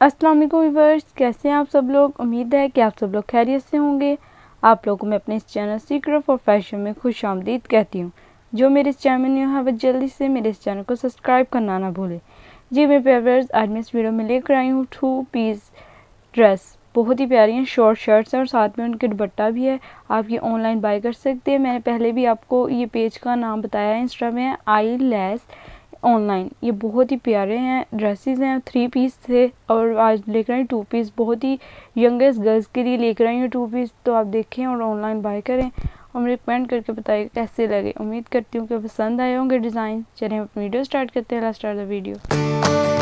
अस्सलाम वालेकुम व्यूअर्स, कैसे हैं आप सब लोग। उम्मीद है कि आप सब लोग खैरियत से होंगे। आप लोगों को मैं अपने इस चैनल सीक्रेट फॉर फैशन में खुश आमदीद कहती हूँ। जो मेरे इस चैनल में न्यू है वह जल्दी से मेरे इस चैनल को सब्सक्राइब करना ना भूलें। जी मेरे व्यूअर्स, आज मैं इस वीडियो में लेकर आई हूँ 2 पीस ड्रेस। बहुत ही प्यारी हैं, शॉर्ट शर्ट्स हैं और साथ में उनके दुपट्टा भी है। आप ये ऑनलाइन बाय कर सकते हैं। मैंने पहले भी आपको ये पेज का नाम बताया है, इंस्टा में आई ऑनलाइन। ये बहुत ही प्यारे हैं, ड्रेसेस हैं। 3 पीस थे और आज लेकर आई 2 पीस। बहुत ही यंगेस्ट गर्ल्स के लिए लेकर आई हूँ 2 पीस। तो आप देखें और ऑनलाइन बाय करें और मुझे कमेंट करके बताइए कैसे लगे। उम्मीद करती हूँ कि पसंद आए होंगे डिज़ाइन। चलिए हम अपनी वीडियो स्टार्ट करते हैं। Let's start the video.